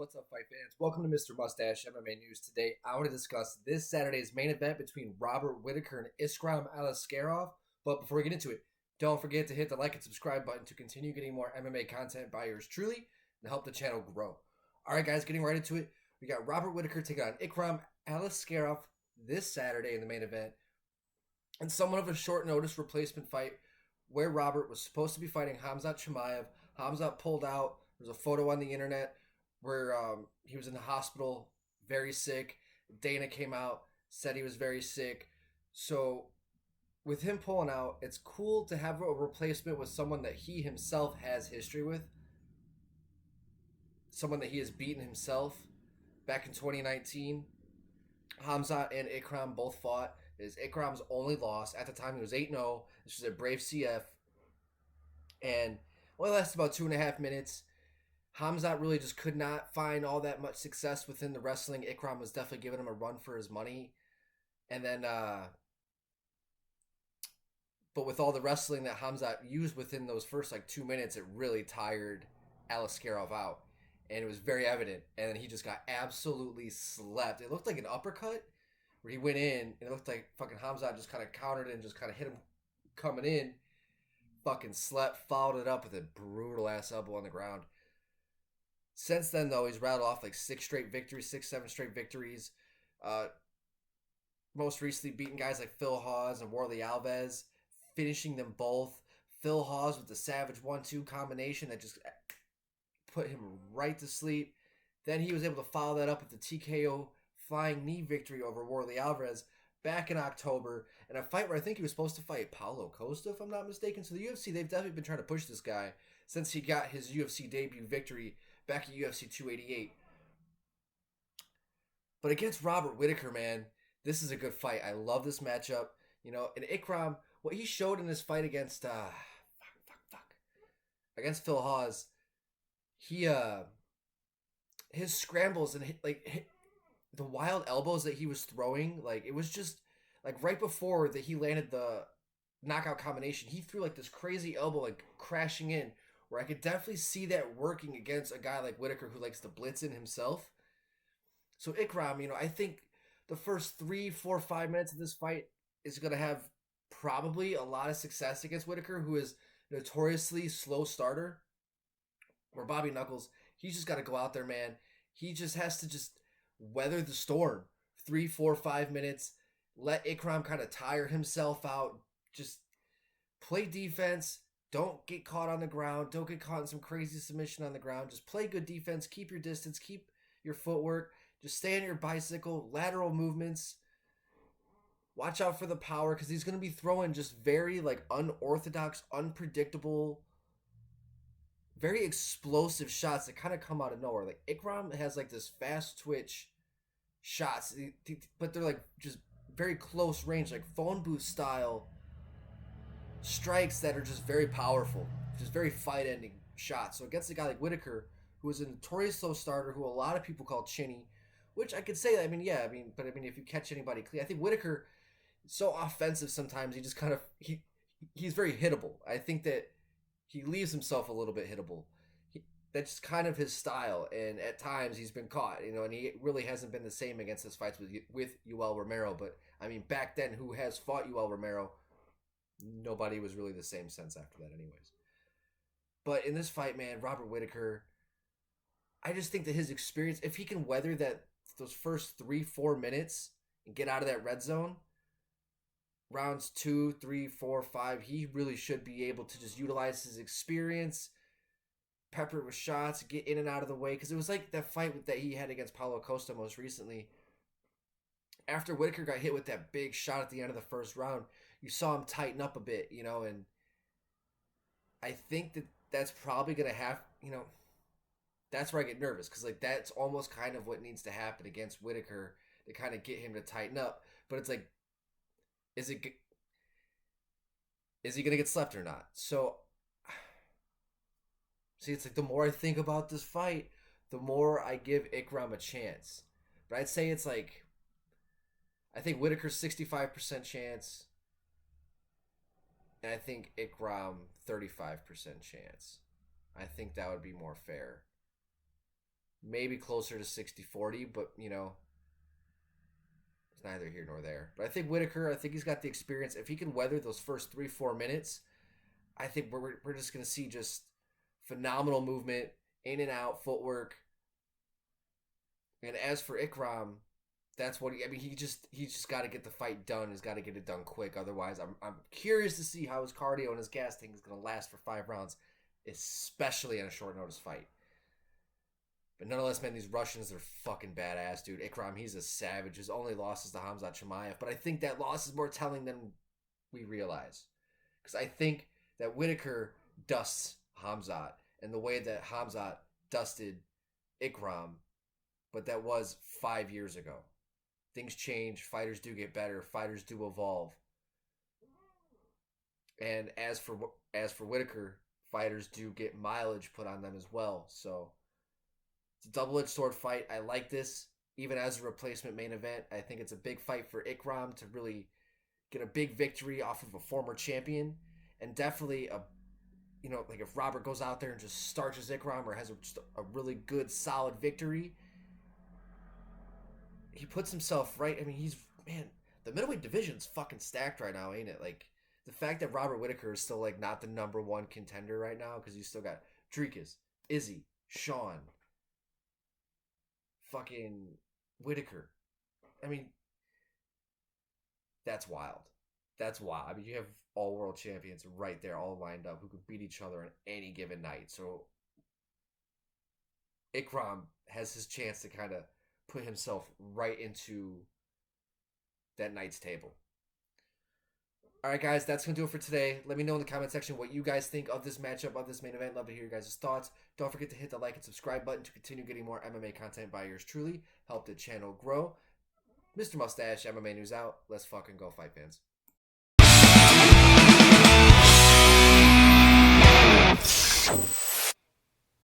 What's up, fight fans? Welcome to Mr. Mustache MMA News. Today, I want to discuss this Saturday's main event between Robert Whittaker and Ikram Aliskerov. But before we get into it, don't forget to hit the like and subscribe button to continue getting more MMA content by yours truly and help the channel grow. All right, guys, getting right into it. We got Robert Whittaker taking on Ikram Aliskerov this Saturday in the main event, and somewhat of a short notice replacement fight where Robert was supposed to be fighting Khamzat Chimaev. Khamzat pulled out. There's a photo on the internet where he was in the hospital, very sick. Dana came out, said he was very sick. So with him pulling out, it's cool to have a replacement with someone that he himself has history with, someone that he has beaten himself. Back in 2019, Khamzat and Ikram both fought. It is Ikram's only loss. At the time, he was 8-0. This was a Brave CF. And only lasted about 2.5 minutes. Khamzat really just could not find all that much success within the wrestling. Ikram was definitely giving him a run for his money. And then, but with all the wrestling that Khamzat used within those first 2 minutes, it really tired Aliskerov out. And it was very evident. And then he just got absolutely slept. It looked like an uppercut where he went in, and it looked like fucking Khamzat just kind of countered it and just kind of hit him coming in. Fucking slept, followed it up with a brutal ass elbow on the ground. Since then, though, he's rattled off 6 straight victories, 7 straight victories. Most recently beating guys like Phil Hawes and Warley Alves, finishing them both. Phil Hawes with the Savage 1-2 combination that just put him right to sleep. Then he was able to follow that up with the TKO flying knee victory over Warley Alves back in October, in a fight where I think he was supposed to fight Paulo Costa, if I'm not mistaken. So the UFC, they've definitely been trying to push this guy since he got his UFC debut victory back at UFC 288. But against Robert Whittaker, man, this is a good fight. I love this matchup. And Ikram, what he showed in this fight against against Phil Hawes, he his scrambles and the wild elbows that he was throwing, it was just right before that he landed the knockout combination, he threw this crazy elbow crashing in, where I could definitely see that working against a guy like Whittaker who likes to blitz in himself. So Ikram, I think the first 3, 4, 5 minutes of this fight is going to have probably a lot of success against Whittaker, who is notoriously slow starter. Where Bobby Knuckles, he's just got to go out there, man. He just has to just weather the storm. 3, 4, 5 minutes. Let Ikram kind of tire himself out. Just play defense. Don't get caught on the ground. Don't get caught in some crazy submission on the ground. Just play good defense. Keep your distance. Keep your footwork. Just stay on your bicycle. Lateral movements. Watch out for the power, because he's going to be throwing just very unorthodox, unpredictable, very explosive shots that kind of come out of nowhere. Ikram has this fast twitch shots, but they're just very close range, phone booth style strikes that are just very powerful, just very fight ending shots. So against a guy like Whittaker, who is a notorious slow starter, who a lot of people call chinny, which I could say, but if you catch anybody clean, I think Whittaker is so offensive sometimes. He just kind of he's very hittable. I think that he leaves himself a little bit hittable. That's kind of his style, and at times he's been caught, and he really hasn't been the same against his fights with Yoel Romero. But back then, who has fought Yoel Romero? Nobody was really the same since after that, anyways. But in this fight, man, Robert Whittaker, I just think that his experience, if he can weather those first 3, 4 minutes and get out of that red zone, rounds 2, 3, 4, 5, he really should be able to just utilize his experience, pepper it with shots, get in and out of the way. Because it was like that fight that he had against Paulo Costa most recently. After Whittaker got hit with that big shot at the end of the first round, you saw him tighten up a bit, and I think that that's probably going to have, that's where I get nervous, because that's almost kind of what needs to happen against Whittaker to kind of get him to tighten up. But it's is he going to get slept or not? So, see, it's the more I think about this fight, the more I give Ikram a chance. But I'd say it's I think Whittaker's 65% chance, and I think Ikram 35% chance. I think that would be more fair. maybe closer to 60-40, but it's neither here nor there. But I think Whittaker, I think he's got the experience. If he can weather those first 3-4 minutes, I think we're just going to see just phenomenal movement, in and out, footwork. And as for Ikram, that's what he's just got to get the fight done. He's got to get it done quick. Otherwise, I'm curious to see how his cardio and his gas tank is going to last for 5 rounds, especially in a short notice fight. But nonetheless, man, these Russians are fucking badass, dude. Ikram, he's a savage. His only loss is to Khamzat Chimaev, but I think that loss is more telling than we realize. Because I think that Whittaker dusts Khamzat in the way that Khamzat dusted Ikram, but that was 5 years ago. Things change. Fighters do get better. Fighters do evolve. And as for Whittaker, fighters do get mileage put on them as well. So it's a double-edged sword fight. I like this. Even as a replacement main event, I think it's a big fight for Ikram to really get a big victory off of a former champion. And definitely like if Robert goes out there and just starches Ikram or has a really good, solid victory, he puts himself right. I mean, the middleweight division's fucking stacked right now, ain't it? Like, the fact that Robert Whittaker is still, like, not the number one contender right now, because you still got Dricus, Izzy, Sean, fucking Whittaker. I mean, that's wild. That's wild. I mean, you have all world champions right there, all lined up, who could beat each other on any given night. So Ikram has his chance to kind of put himself right into that night's table. All right, guys, that's going to do it for today. Let me know in the comment section what you guys think of this matchup, of this main event. Love to hear your guys' thoughts. Don't forget to hit the like and subscribe button to continue getting more MMA content by yours truly. Help the channel grow. Mr. Mustache, MMA News out. Let's fucking go, fight fans.